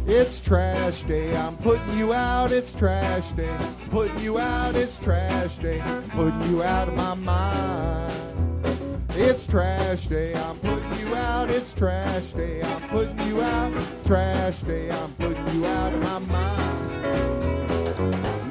It's trash day, I'm putting you out, it's trash day. Putting you out, it's trash day. Putting you out of my mind. It's trash day, I'm putting you out, it's trash day. I'm putting you out, trash day. I'm putting you out of my mind.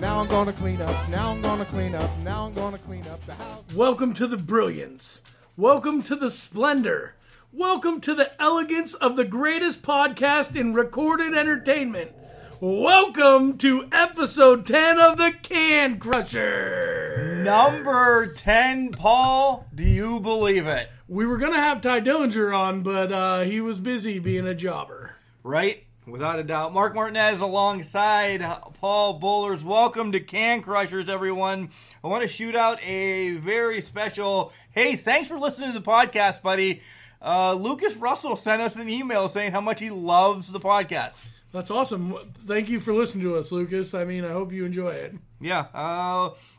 Now I'm gonna clean up, now I'm gonna clean up, now I'm gonna clean up the house. Welcome to the brilliance. Welcome to the splendor. Welcome to the elegance of the greatest podcast in recorded entertainment. Welcome to episode 10 of the Can Crusher. Number 10, Paul. Do you believe it? We were going to have Ty Dillinger on, but he was busy being a jobber. Right? Without a doubt. Mark Martinez alongside Paul Bullers. Welcome to Can Crushers, everyone. I want to shoot out a very special, hey, thanks for listening to the podcast, buddy. Lucas Russell sent us an email saying how much he loves the podcast. That's awesome. Thank you for listening to us, Lucas. I mean, I hope you enjoy it. Yeah.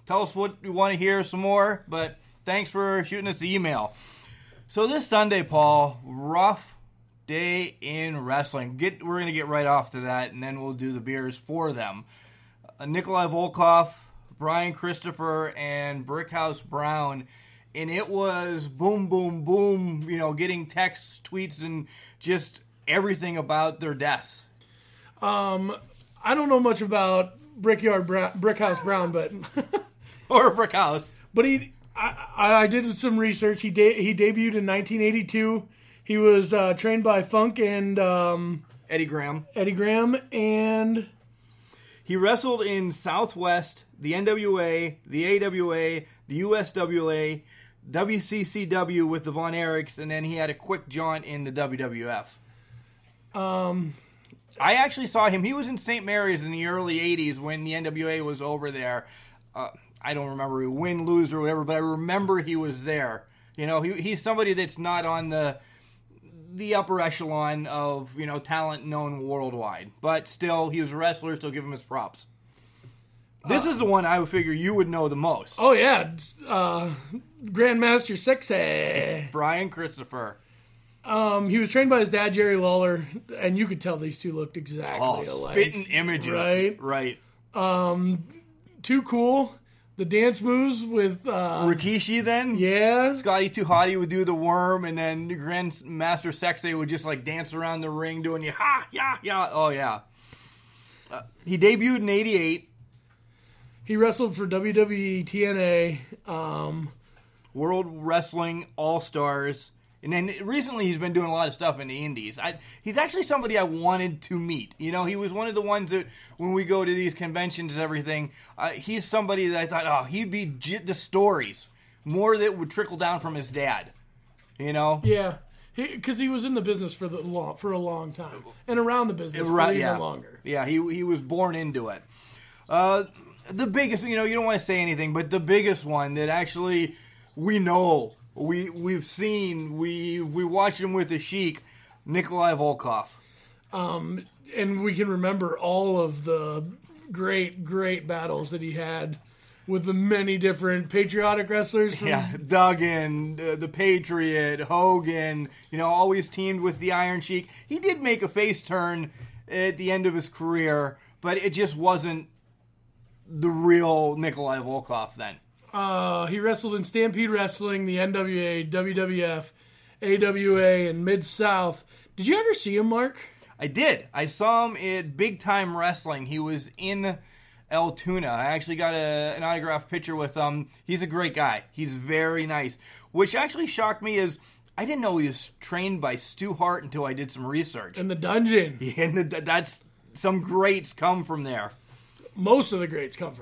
Tell us what you want to hear some more, but thanks for shooting us the email. So this Sunday, Paul, rough day in wrestling. We're going to get right off to that, and then we'll do the beers for them. Nikolai Volkov, Brian Christopher, and Brickhouse Brown. And it was boom, boom, boom, getting texts, tweets, and just everything about their deaths. I don't know much about Brickhouse Brown, but... or Brickhouse. But I did some research. He debuted in 1982. He was trained by Funk and... Eddie Graham. And... He wrestled in Southwest, the NWA, the AWA, the USWA... WCCW with the Von Erichs, and then he had a quick jaunt in the WWF. I actually saw him. He was in St. Mary's in the early 80s when the NWA was over there. I don't remember win, lose, or whatever, but I remember he was there. He's somebody that's not on the upper echelon of, talent known worldwide. But still, he was a wrestler, so give him his props. This is the one I would figure you would know the most. Oh, yeah. Grandmaster Sexay. Brian Christopher. He was trained by his dad, Jerry Lawler, and you could tell these two looked exactly alike. Spitting images. Right. Too cool. The dance moves with... Rikishi then? Yeah. Scotty 2 Hotty would do the worm, and then Grandmaster Sexay would just dance around the ring doing ha, yeah, yeah. Oh, yeah. He debuted in 88. He wrestled for WWE, TNA, World Wrestling All-Stars, and then recently he's been doing a lot of stuff in the indies. He's actually somebody I wanted to meet. He was one of the ones that when we go to these conventions and everything, he's somebody that I thought, he'd be the stories, more that would trickle down from his dad, Yeah, because he was in the business for a long time, and around the business for even longer. Yeah, he was born into it. The biggest, you don't want to say anything, but the biggest one that actually we know, we've seen, we watched him with the Sheik, Nikolai Volkov. And we can remember all of the great, great battles that he had with the many different patriotic wrestlers. Duggan, the Patriot, Hogan, always teamed with the Iron Sheik. He did make a face turn at the end of his career, but it just wasn't the real Nikolai Volkov then. He wrestled in Stampede Wrestling, the NWA, WWF, AWA, and Mid-South. Did you ever see him, Mark? I did. I saw him at Big Time Wrestling. He was in Altoona. I actually got an autographed picture with him. He's a great guy. He's very nice. Which actually shocked me is I didn't know he was trained by Stu Hart until I did some research. In the dungeon. Yeah, that's some greats come from there. Most of the greats come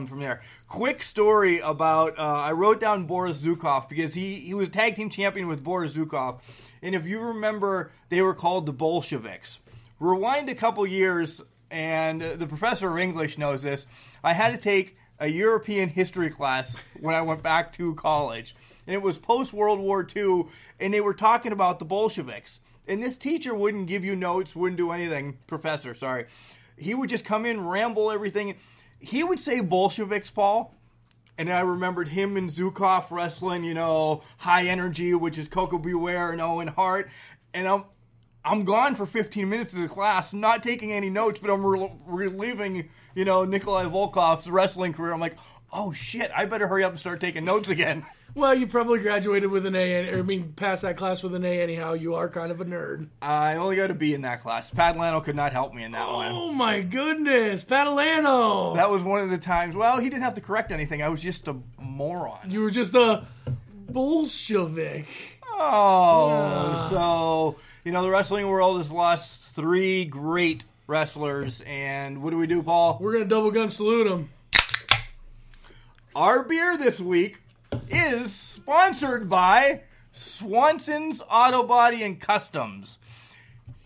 from there. Quick story about, I wrote down Boris Zukov because he was tag team champion with Boris Zukov. And if you remember, they were called the Bolsheviks. Rewind a couple years, and the professor of English knows this. I had to take a European history class when I went back to college. And it was post-World War II, and they were talking about the Bolsheviks. And this teacher wouldn't give you notes, wouldn't do anything. Professor, sorry. He would just come in, ramble everything. He would say Bolsheviks, Paul. And I remembered him and Zukov wrestling, High Energy, which is Coco Beware and Owen Hart. And I'm gone for 15 minutes of the class, not taking any notes, but I'm reliving, Nikolai Volkov's wrestling career. I'm like, oh shit, I better hurry up and start taking notes again. Well, you probably graduated with an A, passed that class with an A anyhow. You are kind of a nerd. I only got a B in that class. Padalano could not help me in that one. Oh my goodness, Padalano! That was one of the times, well, he didn't have to correct anything. I was just a moron. You were just a Bolshevik. Oh, so, the wrestling world has lost 3 great wrestlers, and what do, Paul? We're going to double gun salute them. Our beer this week is sponsored by Swanson's Auto Body and Customs.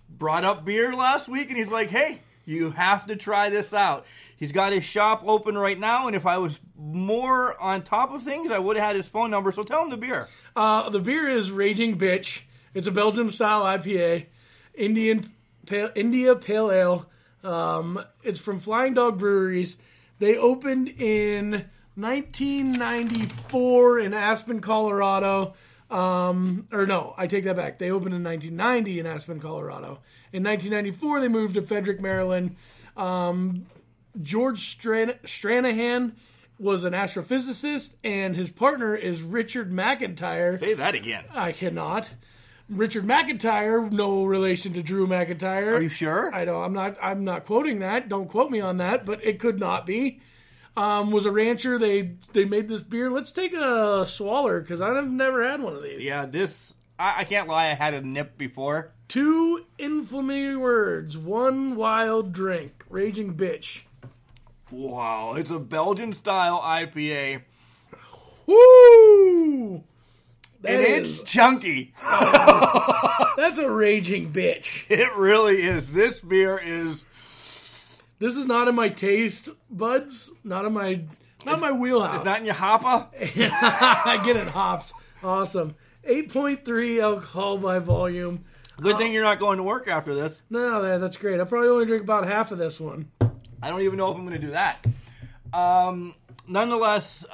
Brought up beer last week, and he's like, hey, you have to try this out. He's got his shop open right now, and if I was more on top of things, I would have had his phone number, so tell him the beer. The beer is Raging Bitch. It's a Belgium-style IPA, India Pale Ale. It's from Flying Dog Breweries. They opened in 1994 in Aspen, Colorado. I take that back. They opened in 1990 in Aspen, Colorado. In 1994, they moved to Frederick, Maryland. George Stranahan was an astrophysicist, and his partner is Richard McIntyre. Say that again. I cannot. Richard McIntyre, no relation to Drew McIntyre. Are you sure? I don't. I'm not quoting that. Don't quote me on that, but it could not be. Was a rancher. They made this beer. Let's take a swaller because I've never had one of these. Yeah, I can't lie. I had a nip before. 2 inflammatory words, 1 wild drink. Raging Bitch. Wow, it's a Belgian-style IPA. Woo! It's chunky. That's a Raging Bitch. It really is. This beer is... This is not in my taste buds. Not in my wheelhouse. It's not in your hopper? I get it hopped. Awesome. 8.3 alcohol by volume. Good thing you're not going to work after this. No, that's great. I'll probably only drink about half of this one. I don't even know if I'm going to do that. Nonetheless,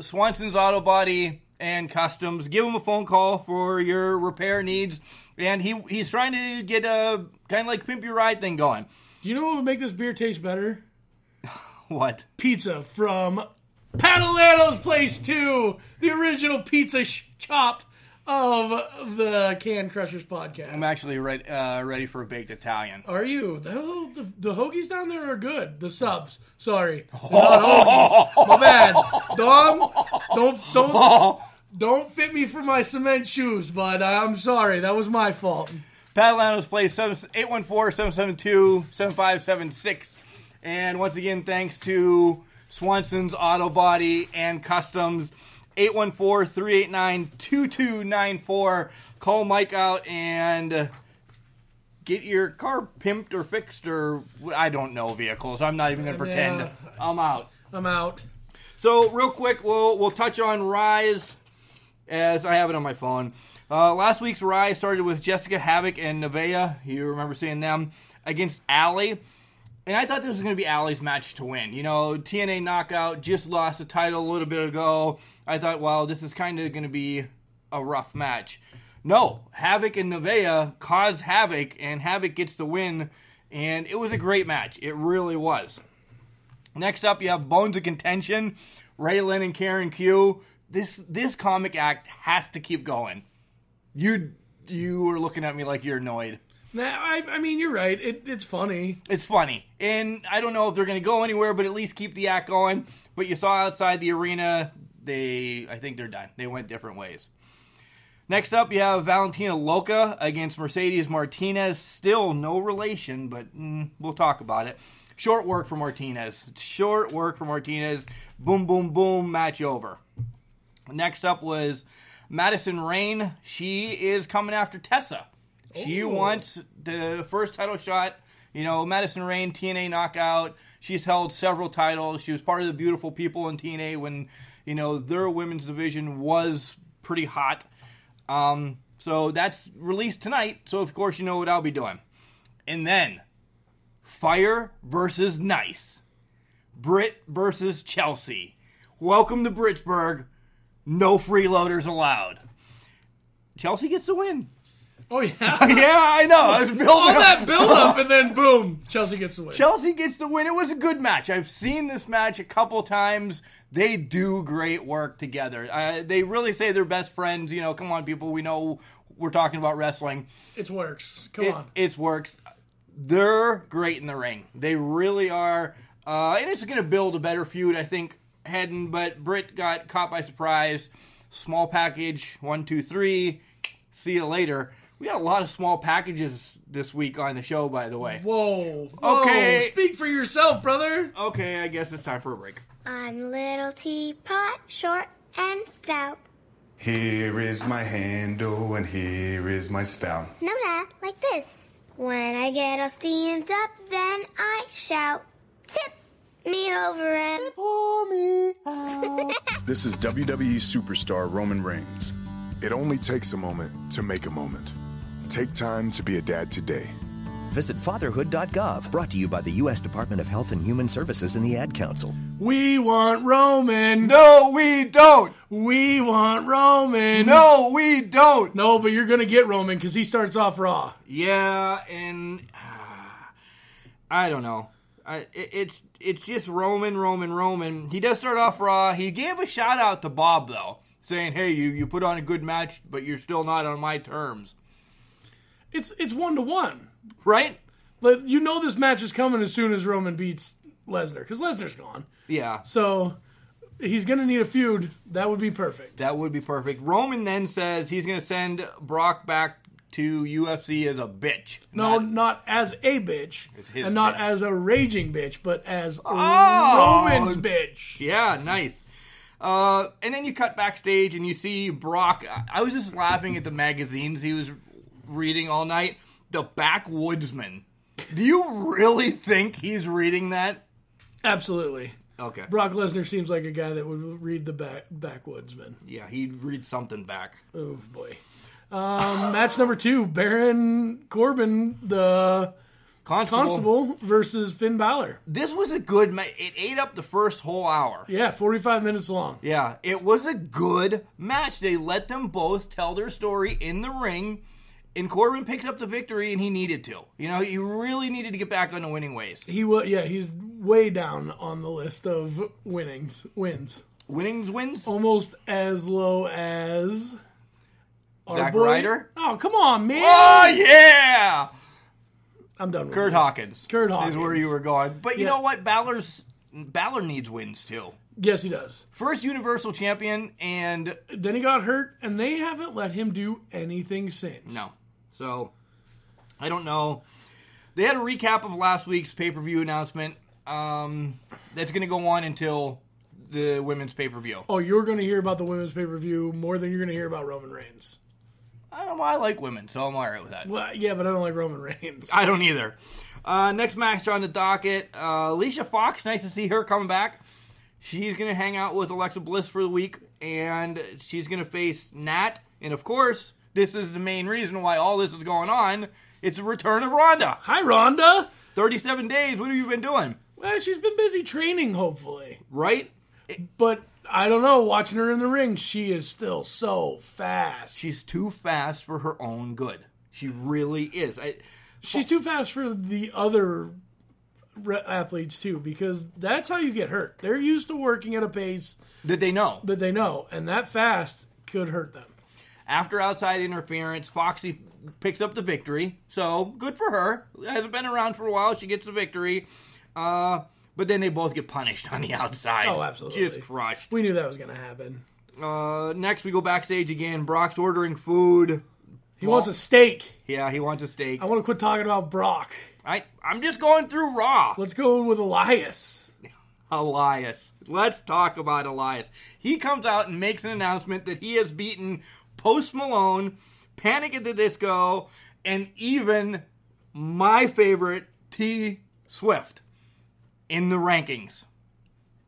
Swanson's Auto Body and Customs, give him a phone call for your repair needs. And he's trying to get a kind of like Pimp Your Ride thing going. Do you know what would make this beer taste better? What? Pizza from Padalano's Place 2, the original pizza shop of the Can Crushers podcast. I'm actually ready for a baked Italian. Are you? The hoagies down there are good. The subs. Sorry. Not hoagies. My bad. Don't fit me for my cement shoes, but I'm sorry. That was my fault. Padalano's Place, 814-772-7576. And once again, thanks to Swanson's Auto Body and Customs, 814-389-2294. Call Mike out and get your car pimped or fixed or, I don't know, vehicles. I'm not even going to pretend. Yeah. I'm out. So, real quick, we'll touch on Rise, as I have it on my phone. Last week's Rise started with Jessica Havoc and Nevaeh. You remember seeing them against Allie. And I thought this was going to be Allie's match to win. TNA Knockout just lost the title a little bit ago. I thought, well, this is kind of going to be a rough match. No, Havoc and Nevaeh cause havoc, and Havoc gets the win. And it was a great match. It really was. Next up, you have Bones of Contention, Raylan and Karen Q. This comic act has to keep going. You were looking at me like you're annoyed. Nah, I mean, you're right. It's funny. It's funny. And I don't know if they're going to go anywhere, but at least keep the act going. But you saw outside the arena, I think they're done. They went different ways. Next up, you have Valentina Loca against Mercedes Martinez. Still no relation, but we'll talk about it. Short work for Martinez. Boom, boom, boom, match over. Next up was Madison Rayne. She is coming after Tessa. She wants the first title shot. Madison Rayne, TNA Knockout. She's held several titles. She was part of the beautiful people in TNA when, their women's division was pretty hot. So that's released tonight. So, of course, you know what I'll be doing. And then, Fire versus Nice. Britt versus Chelsea. Welcome to Brittsburg. No freeloaders allowed. Chelsea gets the win. Oh, yeah. Yeah, I know. I was building All up. that build-up, and then boom, Chelsea gets the win. Chelsea gets the win. It was a good match. I've seen this match a couple times. They do great work together. They really say they're best friends. You know, come on, people. We know we're talking about wrestling. It works. Come on. It works. They're great in the ring. They really are. And it's going to build a better feud, I think, heading. But Britt got caught by surprise. Small package, 1, 2, 3. See you later. We got a lot of small packages this week on the show, by the way. Whoa. Okay. Speak for yourself, brother. Okay, I guess it's time for a break. I'm little teapot, short and stout. Here is my handle and here is my spout. No, Dad, like this. When I get all steamed up, then I shout, tip me over and pour me out. This is WWE superstar Roman Reigns. It only takes a moment to make a moment. Take time to be a dad today. Visit fatherhood.gov, brought to you by the U.S. Department of Health and Human Services and the Ad Council. We want Roman. No, we don't. We want Roman. No, we don't. No, but you're going to get Roman because he starts off Raw. Yeah, and I don't know. It's just Roman. He does start off Raw. He gave a shout out to Bob, though, saying, hey, you put on a good match, but you're still not on my terms. It's 1-1. Right? But you know this match is coming as soon as Roman beats Lesnar, because Lesnar's gone. Yeah. So he's going to need a feud. That would be perfect. That would be perfect. Roman then says he's going to send Brock back to UFC as a bitch. No, not as a bitch. It's his and not bitch. as a raging bitch, but as Roman's bitch. Yeah, nice. And then you cut backstage and you see Brock. I was just laughing at the magazines he was reading all night. The Backwoodsman. Do you really think he's reading that? Absolutely. Okay. Brock Lesnar seems like a guy that would read the Backwoodsman. Yeah, he'd read something back. Oh, boy. Match number 2, Baron Corbin, the Constable versus Finn Balor. This was a good match. It ate up the first whole hour. Yeah, 45 minutes long. Yeah, it was a good match. They let them both tell their story in the ring, and Corbin picks up the victory, and he needed to. You know, he really needed to get back on the winning ways. He's way down on the list of wins. Wins? Almost as low as Zack Ryder? Oh, come on, man. Oh, yeah! I'm done with Kurt it. Hawkins. Kurt Hawkins. Is where you were going. But you know what? Balor needs wins, too. Yes, he does. First Universal Champion, and then he got hurt, and they haven't let him do anything since. No. So, I don't know. They had a recap of last week's pay-per-view announcement. That's going to go on until the women's pay-per-view. Oh, you're going to hear about the women's pay-per-view more than you're going to hear about Roman Reigns. I don't know. I like women, so I'm all right with that. Well, yeah, but I don't like Roman Reigns. I don't either. Next match on the docket. Alicia Fox, nice to see her coming back. She's going to hang out with Alexa Bliss for the week, and she's going to face Nat. And, of course, this is the main reason why all this is going on. It's the return of Ronda. Hi, Ronda. 37 days. What have you been doing? Well, she's been busy training, hopefully. Right? But I don't know. Watching her in the ring, she is still so fast. She's too fast for her own good. She really is. She's too fast for the other athletes, too, because that's how you get hurt. They're used to working at a pace that they know. And that fast could hurt them. After outside interference, Foxy picks up the victory. So, good for her. Hasn't been around for a while. She gets the victory. But then they both get punished on the outside. Oh, absolutely. Just crushed. We knew that was going to happen. Next, we go backstage again. Brock's ordering food. He wants a steak. Yeah, he wants a steak. I want to quit talking about Brock. I'm just going through Raw. Let's go with Elias. Let's talk about Elias. He comes out and makes an announcement that he has beaten Post Malone, Panic at the Disco, and even my favorite, T Swift, in the rankings.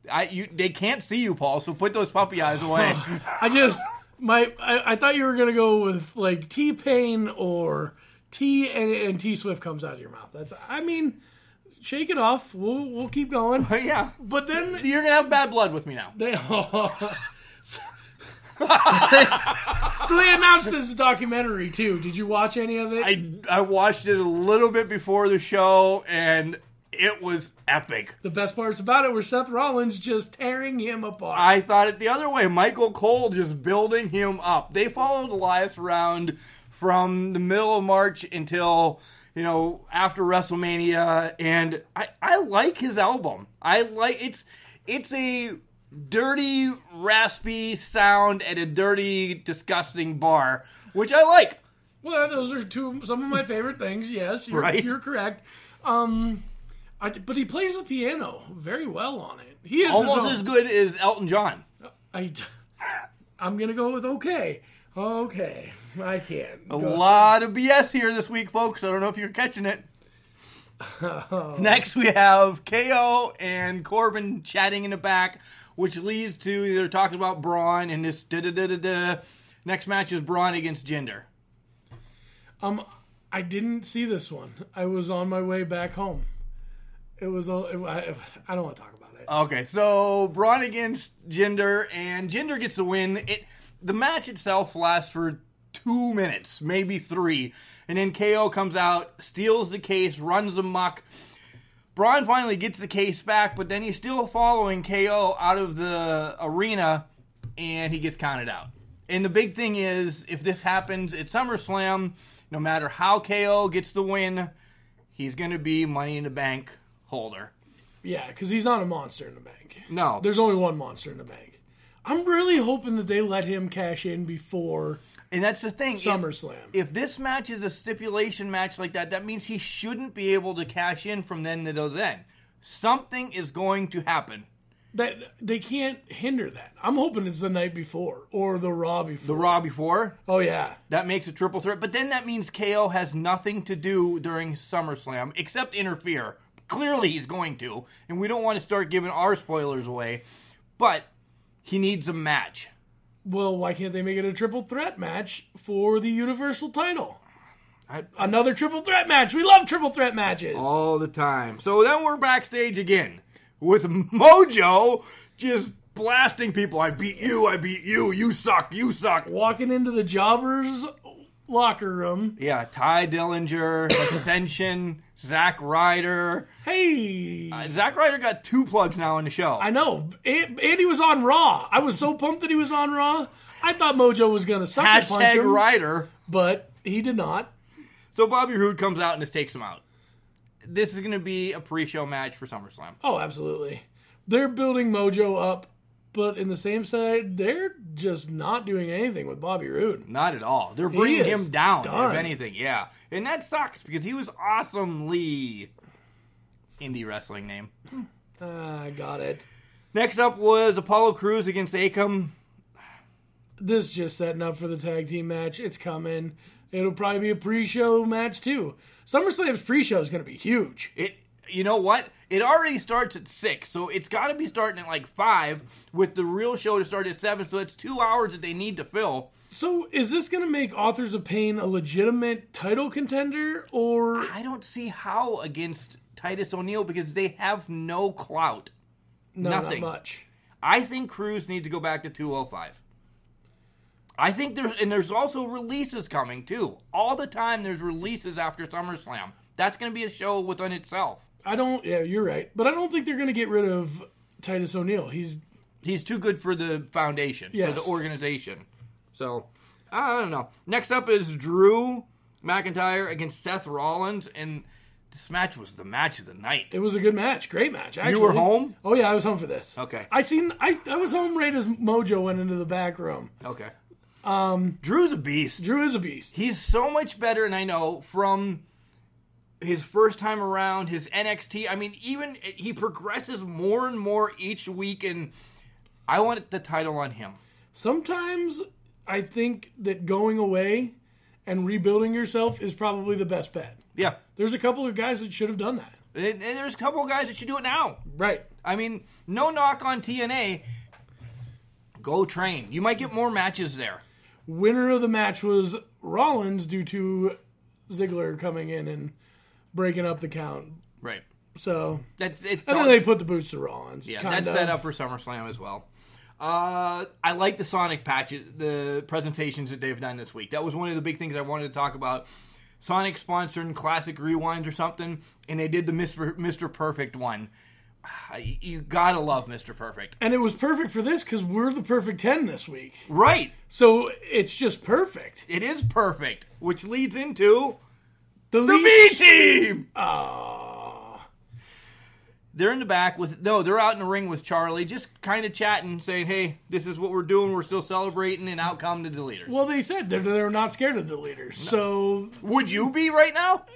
They can't see you, Paul, so put those puppy eyes away. I thought you were going to go with like T-Pain or T and T Swift comes out of your mouth. Shake it off. We'll keep going. Yeah. But then you're going to have bad blood with me now. So they announced this documentary, too. Did you watch any of it? I watched it a little bit before the show, and it was epic. The best parts about it were Seth Rollins just tearing him apart. I thought it the other way. Michael Cole just building him up. They followed Elias around from the middle of March until, after WrestleMania, and I like his album. It's a dirty, raspy sound at a dirty, disgusting bar, which I like. Well, those are some of my favorite things, yes. You're correct. But he plays the piano very well on it. He is almost as good as Elton John. I'm going to go with okay. Okay. I can't. A lot of BS here this week, folks. I don't know if you're catching it. Next, we have KO and Corbin chatting in the back, which leads to they're talking about Braun and this da-da-da-da-da. Next match is Braun against Jinder. I didn't see this one. I was on my way back home. I don't want to talk about it. Okay, so Braun against Jinder, and Jinder gets the win. The match itself lasts for 2 minutes, maybe 3, and then KO comes out, steals the case, runs amok. Braun finally gets the case back, but then he's still following KO out of the arena, and he gets counted out. And the big thing is, if this happens at SummerSlam, no matter how KO gets the win, he's going to be Money in the Bank holder. Yeah, because he's not a monster in the bank. No. There's only one monster in the bank. I'm really hoping that they let him cash in before and that's the thing. SummerSlam. If this match is a stipulation match like that means he shouldn't be able to cash in from then to then. Something is going to happen. That they can't hinder that. I'm hoping it's the night before or the Raw before. The Raw before? Oh, yeah. That makes a triple threat. But then that means KO has nothing to do during SummerSlam except interfere. Clearly he's going to. And we don't want to start giving our spoilers away. But he needs a match. Well, why can't they make it a triple threat match for the Universal title? Another triple threat match. We love triple threat matches. All the time. So then we're backstage again with Mojo just blasting people. I beat you, you suck, you suck. Walking into the Jobbers locker room. Yeah, Ty Dillinger, Ascension, Zack Ryder. Hey! Zack Ryder got 2 plugs now in the show. I know. And he was on Raw. I was so pumped that he was on Raw. I thought Mojo was going to sucker punch him. Ryder. But he did not. So Bobby Roode comes out and just takes him out. This is going to be a pre-show match for SummerSlam. Oh, absolutely. They're building Mojo up, but in the same side, they're just not doing anything with Bobby Roode. Not at all. They're bringing him down, done. if anything, yeah. And that sucks, because he was awesomely indie wrestling name. Got it. Next up was Apollo Crews against Akam. This is just setting up for the tag team match. It's coming. It'll probably be a pre-show match, too. SummerSlam's pre-show is going to be huge. You know what? It already starts at 6, so it's got to be starting at like 5 with the real show to start at 7, so it's 2 hours that they need to fill. So is this going to make Authors of Pain a legitimate title contender, or... I don't see how against Titus O'Neil because they have no clout. No, Nothing. Not much. I think Crews needs to go back to 205. I think there's also releases coming, too. All the time there's releases after SummerSlam. That's going to be a show within itself. Yeah, you're right. But I don't think they're going to get rid of Titus O'Neil. He's too good for the foundation, for the organization. So, I don't know. Next up is Drew McIntyre against Seth Rollins, and this match was the match of the night. It was a good match. Great match, actually. You were home? Oh, yeah, I was home for this. Okay. I was home right as Mojo went into the back room. Okay. Drew's a beast. Drew is a beast. He's so much better, and I know, from his first time around, his NXT. I mean, even he progresses more and more each week, and I want the title on him. Sometimes I think that going away and rebuilding yourself is probably the best bet. Yeah. There's a couple of guys that should have done that. And there's a couple of guys that should do it now. Right. I mean, no knock on TNA. Go train. You might get more matches there. Winner of the match was Rollins due to Ziggler coming in and breaking up the count. Right. So and then they put the boots to Rollins. Yeah, that's set up for SummerSlam as well. I like the Sonic patches, the presentations that they've done this week. That was one of the big things I wanted to talk about. Sonic sponsored Classic Rewind or something, and they did the Mr. Perfect one. You gotta love Mr. Perfect. And it was perfect for this because we're the perfect 10 this week. Right. So it's just perfect. It is perfect, which leads into the B-Team! Oh. They're in the back they're out in the ring with Charlie, just kind of chatting, saying, hey, this is what we're doing, we're still celebrating, and out come the Deleters. Well, they said they're not scared of the Deleters, so... Would you be right now?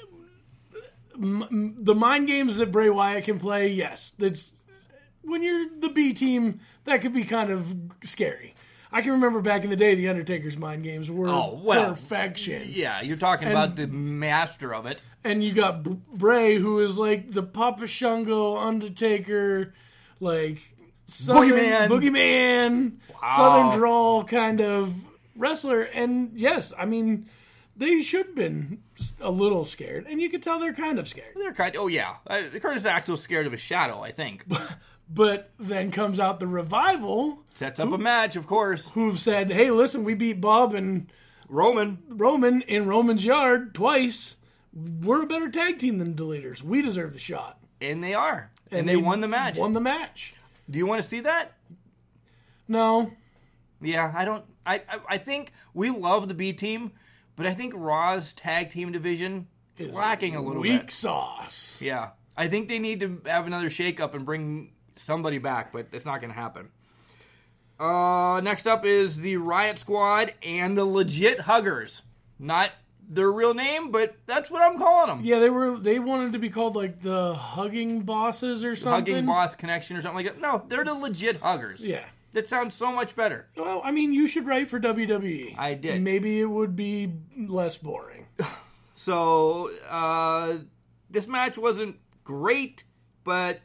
The mind games that Bray Wyatt can play, yes. That's when you're the B team, that could be kind of scary. I can remember back in the day, the Undertaker's mind games were perfection. Yeah, you're talking about the master of it. And you got Bray, who is like the Papa Shango, Undertaker, like Boogeyman, wow. Southern drawl kind of wrestler. And yes, I mean, they should have been a little scared, and you could tell they're kind of scared. Oh yeah, Curtis Axel's scared of his shadow, I think. But then comes out the Revival, sets up a match, of course. Who've said, "Hey, listen, we beat Bob and Roman in Roman's yard twice. We're a better tag team than Deleters. We deserve the shot." And they are, and they won the match. Do you want to see that? No. Yeah, I don't. I think we love the B team. But I think Raw's tag team division is lacking a little bit. Weak sauce. Yeah. I think they need to have another shakeup and bring somebody back, but it's not going to happen. Next up is the Riot Squad and the Legit Huggers. Not their real name, but that's what I'm calling them. Yeah, they wanted to be called like the Hugging Bosses or something. Hugging Boss Connection or something like that. No, they're the Legit Huggers. Yeah. That sounds so much better. Well, I mean, you should write for WWE. I did. Maybe it would be less boring. So, this match wasn't great, but,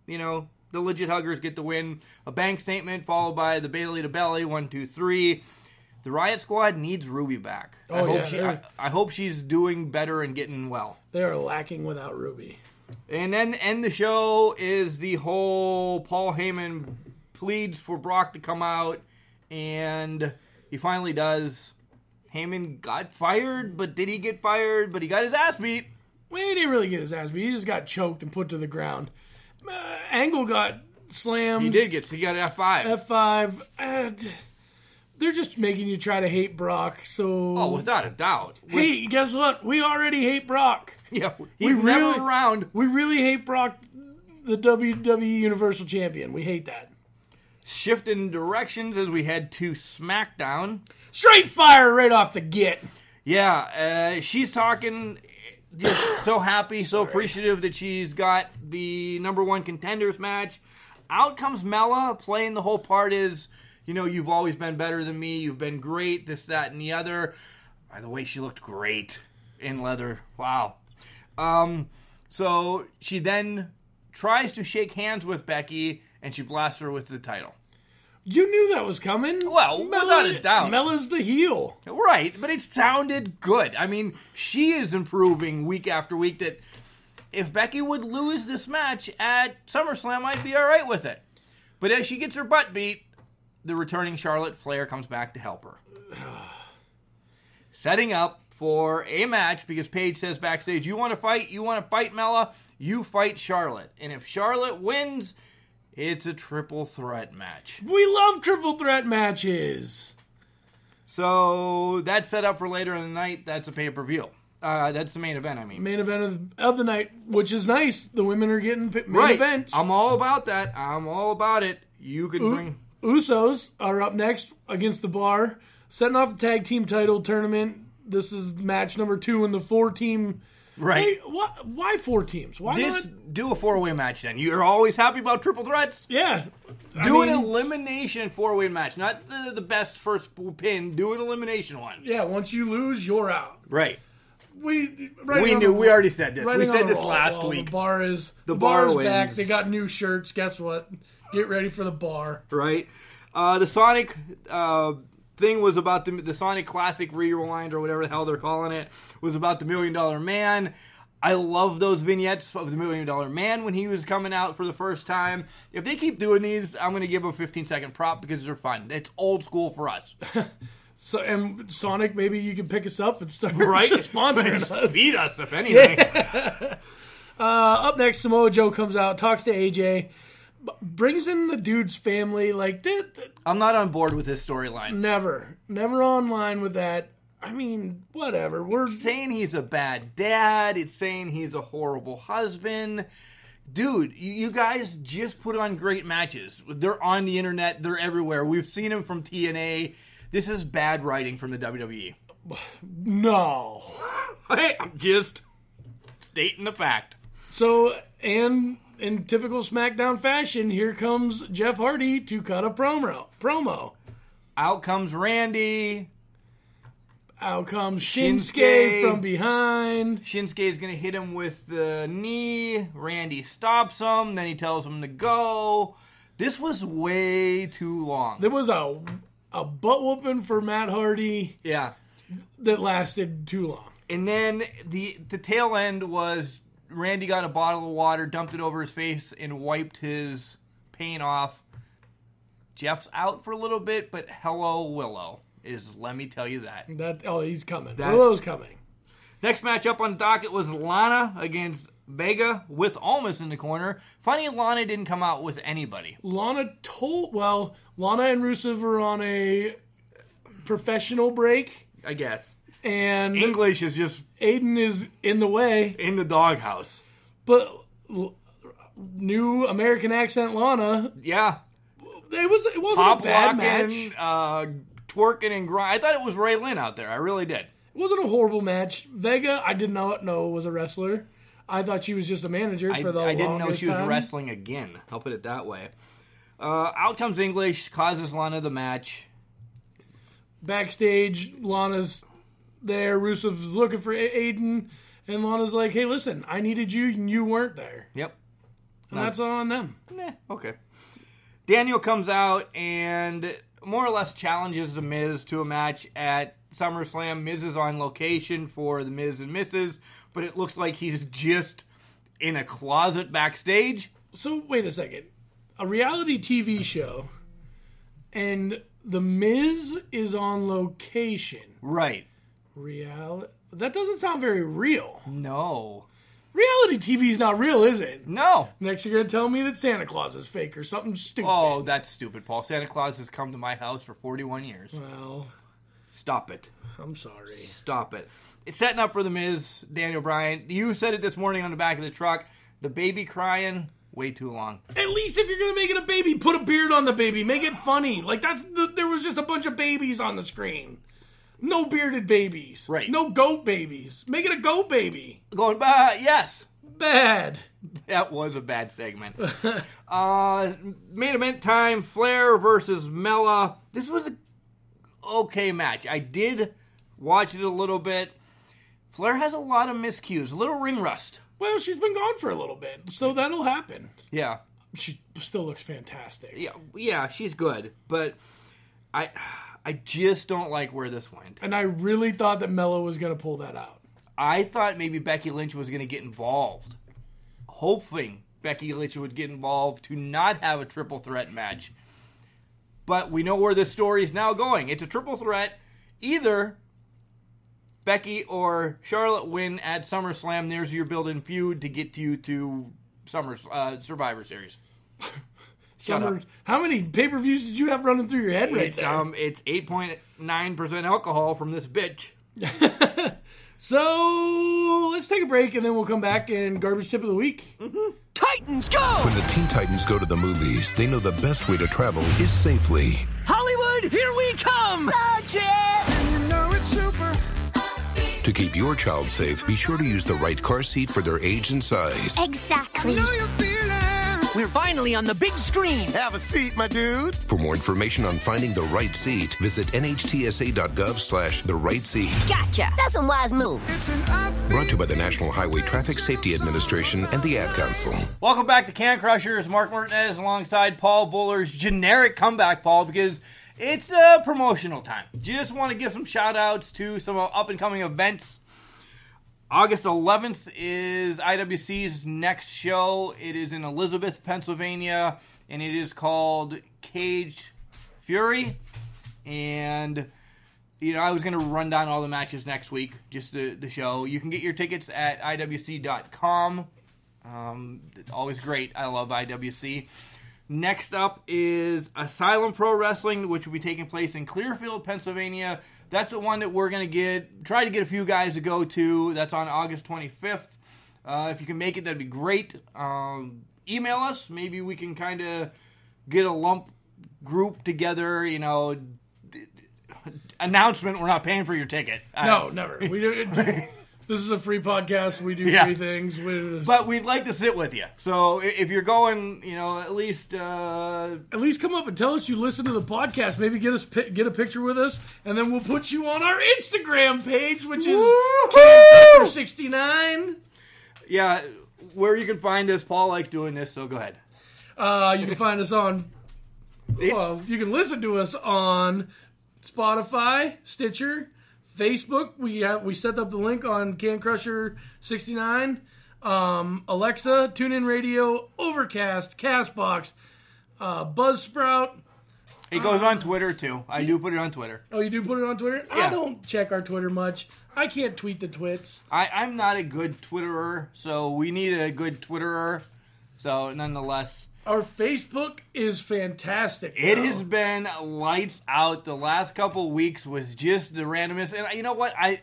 the Legit Huggers get the win. A bank statement followed by the Bailey to Belly, 1, 2, 3. The Riot Squad needs Ruby back. I hope she's doing better and getting well. They are lacking without Ruby. And then end the show is the whole Paul Heyman pleads for Brock to come out, and he finally does. Heyman got fired, but did he get fired? But he got his ass beat. Well, he didn't really get his ass beat. He just got choked and put to the ground. Angle got slammed. He got an F5. F5. They're just making you try to hate Brock, so... Oh, without a doubt. Hey, guess what? We already hate Brock. Yeah, he's never around. We really hate Brock, the WWE Universal Champion. We hate that. Shifting directions as we head to SmackDown. Straight fire right off the get. Yeah, she's talking, just so happy, so appreciative that she's got the number 1 contenders match. Out comes Mella, playing the whole part is, you've always been better than me, you've been great, this, that, and the other. By the way, she looked great in leather. Wow. So she then tries to shake hands with Becky, and she blasts her with the title. You knew that was coming. Well, without a doubt. Mella's the heel. Right, but it sounded good. I mean, she is improving week after week. That if Becky would lose this match at SummerSlam, I'd be all right with it. But as she gets her butt beat, the returning Charlotte Flair comes back to help her. Setting up for a match, because Paige says backstage, you want to fight Mella, you fight Charlotte. And if Charlotte wins, it's a triple threat match. We love triple threat matches. So that's set up for later in the night. That's a pay-per-view. That's the main event, I mean. Main event of the night, which is nice. The women are getting main events. I'm all about that. I'm all about it. You can bring... Usos are up next against the Bar, setting off the tag team title tournament. This is match number 2 in the 4-team... Right. Hey, why 4 teams? Why not do a 4-way match then? You're always happy about triple threats? Yeah. Do an elimination 4-way match. Not the best first pin. Do an elimination one. Yeah, once you lose, you're out. Right. We knew. We already said this. We said this last week. The bar is back. They got new shirts. Guess what? Get ready for the Bar. Right. The Sonic thing was about the Sonic Classic Rewind or whatever the hell they're calling it. Was about the $1 Million Man. I love those vignettes of the $1 Million Man when he was coming out for the first time. If they keep doing these, I'm going to give them a 15-second prop because they're fun. It's old school for us. So, and Sonic, maybe you can pick us up and start right? sponsoring us. Feed us, if anything. Yeah. Up next, Samoa Joe comes out, talks to AJ, brings in the dude's family. Like, I'm not on board with this storyline. Never online with that. I mean, whatever. We're saying he's a bad dad. It's saying he's a horrible husband. Dude, you guys just put on great matches. They're on the internet. They're everywhere. We've seen them from TNA. This is bad writing from the WWE. No. Hey, I'm just stating the fact. So, and in typical SmackDown fashion, here comes Jeff Hardy to cut a promo. Out comes Randy. Out comes Shinsuke from behind. Shinsuke is going to hit him with the knee. Randy stops him. Then he tells him to go. This was way too long. There was a butt whooping for Matt Hardy. Yeah. That lasted too long. And then the tail end was Randy got a bottle of water, dumped it over his face, and wiped his pain off. Jeff's out for a little bit, but hello, Willow. Let me tell you that. He's coming. Willow's coming. Next matchup on the docket was Lana against Vega with Almas in the corner. Funny, Lana didn't come out with anybody. Lana and Rusev are on a professional break, I guess. And English is just... Aiden is in the way. In the doghouse. But new American accent Lana. Yeah. It wasn't a bad match. Twerking and grind. I thought it was Ray Lynn out there. I really did. It wasn't a horrible match. Vega, I did not know was a wrestler. I thought she was just a manager for the longest time. I didn't know she was wrestling again. I'll put it that way. Out comes English, causes Lana the match. Backstage, Lana's there. Rusev's looking for Aiden. And Lana's like, hey, listen, I needed you and you weren't there. Yep. And that's on them. Okay. Daniel comes out and more or less challenges The Miz to a match at SummerSlam. Miz is on location for the Miz and Mrs., but it looks like he's just in a closet backstage. So, wait a second. A reality TV show, and the Miz is on location. Right. That doesn't sound very real. No. Reality TV is not real, is it? No. Next you're going to tell me that Santa Claus is fake or something stupid. Oh, that's stupid, Paul. Santa Claus has come to my house for 41 years. Well. Stop it. I'm sorry. Stop it. It's setting up for The Miz, Daniel Bryan. You said it this morning on the back of the truck. The baby crying, way too long. At least if you're going to make it a baby, put a beard on the baby. Make it funny. Like, there was just a bunch of babies on the screen. No bearded babies. Right. No goat babies. Make it a goat baby. Going bad, yes. Bad. That was a bad segment. Main event time, Flair versus Mella. This was an okay match. I did watch it a little bit. Flair has a lot of miscues. A little ring rust. Well, she's been gone for a little bit, so that'll happen. Yeah. She still looks fantastic. Yeah, she's good. But I just don't like where this went. And I really thought that Mella was going to pull that out. I thought maybe Becky Lynch was going to get involved. Hoping Becky Lynch would get involved to not have a triple threat match. But we know where this story is now going. It's a triple threat. Either Becky or Charlotte win at SummerSlam. There's your built-in feud to get you to Survivor Series. How many pay-per-views did you have running through your head right there? It's 8.9% alcohol from this bitch. So, let's take a break, and then we'll come back and garbage tip of the week. Mm-hmm. Titans, go! When the Teen Titans go to the movies, they know the best way to travel is safely. Hollywood, here we come! Road trip! And you know it's super. To keep your child safe, be sure to use the right car seat for their age and size. Exactly. I know you're feeling. We're finally on the big screen. Have a seat, my dude. For more information on finding the right seat, visit nhtsa.gov/the right seat. Gotcha. That's a wise move. It's an Brought to you by the National Highway Traffic Safety Administration and the Ad Council. Welcome back to Can Crushers. Mark Martinez alongside Paul Buller's generic comeback, Paul, because it's promotional time. Just want to give some shout-outs to some up-and-coming events. August 11th is IWC's next show. It is in Elizabeth, Pennsylvania, and it is called Cage Fury. And, I was going to run down all the matches next week, just the show. You can get your tickets at IWC.com. It's always great. I love IWC. Next up is Asylum Pro Wrestling, which will be taking place in Clearfield, Pennsylvania. That's the one that we're going to try to get a few guys to go to. That's on August 25th. If you can make it, that'd be great. Email us. Maybe we can kind of get a lump group together, announcement, we're not paying for your ticket. No, never. We do. This is a free podcast. We do free things. But we'd like to sit with you. So if you're going, at least come up and tell us you listen to the podcast. Maybe get a picture with us, and then we'll put you on our Instagram page, which is Cancer69. Yeah, where you can find us. Paul likes doing this, so go ahead. You can find us on. Well, you can listen to us on Spotify, Stitcher, Facebook. We set up the link on Can Crusher 69, Alexa, TuneIn Radio, Overcast, Castbox, Buzzsprout. It goes on Twitter too. I do put it on Twitter. Oh, you do put it on Twitter? Yeah. I don't check our Twitter much. I can't tweet the twits. I'm not a good Twitterer, so we need a good Twitterer. So nonetheless. Our Facebook is fantastic. It has been lights out. The last couple weeks was just the randomness. And you know what? I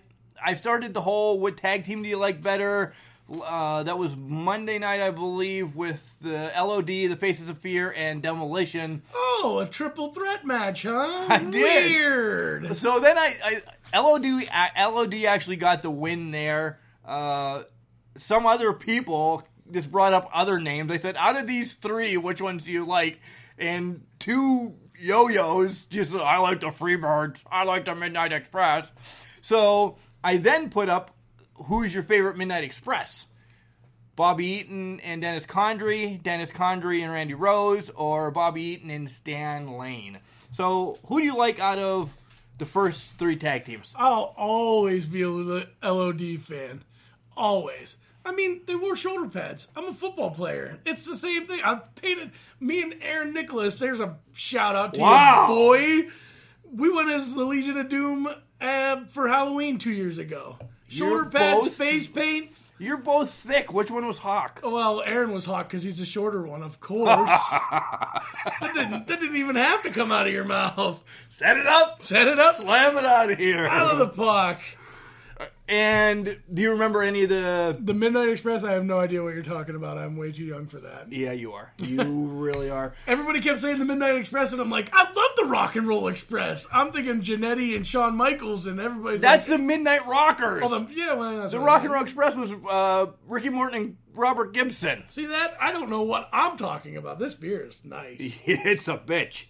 started the whole what tag team do you like better? That was Monday night, I believe, with the LOD, the Faces of Fear, and Demolition. Oh, a triple threat match, huh? I did. Weird. So then LOD actually got the win there. Some other people just brought up other names. They said, out of these three, which ones do you like? And two yo-yos just said, I like the Freebirds. I like the Midnight Express. So I then put up, who's your favorite Midnight Express? Bobby Eaton and Dennis Condrey, Dennis Condrey and Randy Rose, or Bobby Eaton and Stan Lane. So who do you like out of the first three tag teams? I'll always be a LOD fan. Always. I mean, they wore shoulder pads. I'm a football player. It's the same thing. I painted me and Aaron Nicholas. There's a shout out to you, boy. We went as the Legion of Doom for Halloween 2 years ago. Shoulder pads, face paint. You're both thick. Which one was Hawk? Well, Aaron was Hawk because he's the shorter one, of course. that didn't even have to come out of your mouth. Set it up. Set it up. Slam it out of here. Out of the puck. And do you remember any of the Midnight Express? I have no idea what you're talking about. I'm way too young for that. Yeah, you are. You really are. Everybody kept saying the Midnight Express, and I'm like, I love the Rock and Roll Express. I'm thinking Jannetty and Shawn Michaels, and everybody's that's like, the Midnight Rockers. Oh, that's the Rock and Roll Express was Ricky Morton and Robert Gibson. See that? I don't know what I'm talking about. This beer is nice. It's a bitch.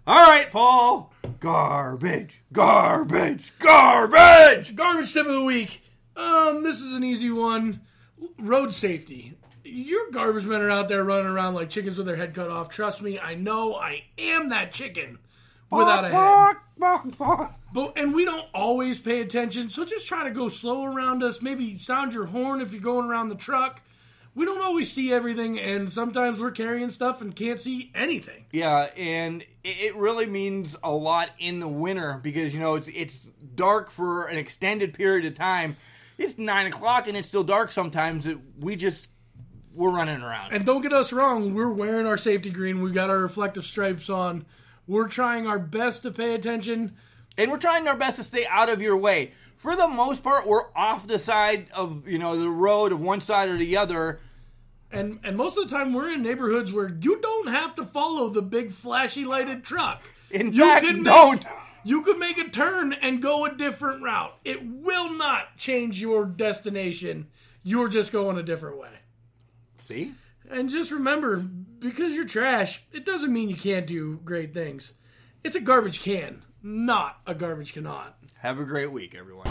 All right, Paul. Garbage. Garbage. Garbage. Garbage tip of the week. This is an easy one. Road safety. Your garbage men are out there running around like chickens with their head cut off. Trust me, I know I am that chicken without a head. And we don't always pay attention, so just try to go slow around us. Maybe sound your horn if you're going around the truck. We don't always see everything, and sometimes we're carrying stuff and can't see anything. Yeah, and it really means a lot in the winter because, it's dark for an extended period of time. It's 9 o'clock, and it's still dark sometimes. We're running around. And don't get us wrong, we're wearing our safety green. We got our reflective stripes on. We're trying our best to pay attention. And we're trying our best to stay out of your way. For the most part, we're off the side of, the road of one side or the other. And most of the time, we're in neighborhoods where you don't have to follow the big flashy lighted truck. In fact, don't. You could make a turn and go a different route. It will not change your destination. You're just going a different way. See? And just remember, because you're trash, it doesn't mean you can't do great things. It's a garbage can, not a garbage cannot. Have a great week, everyone.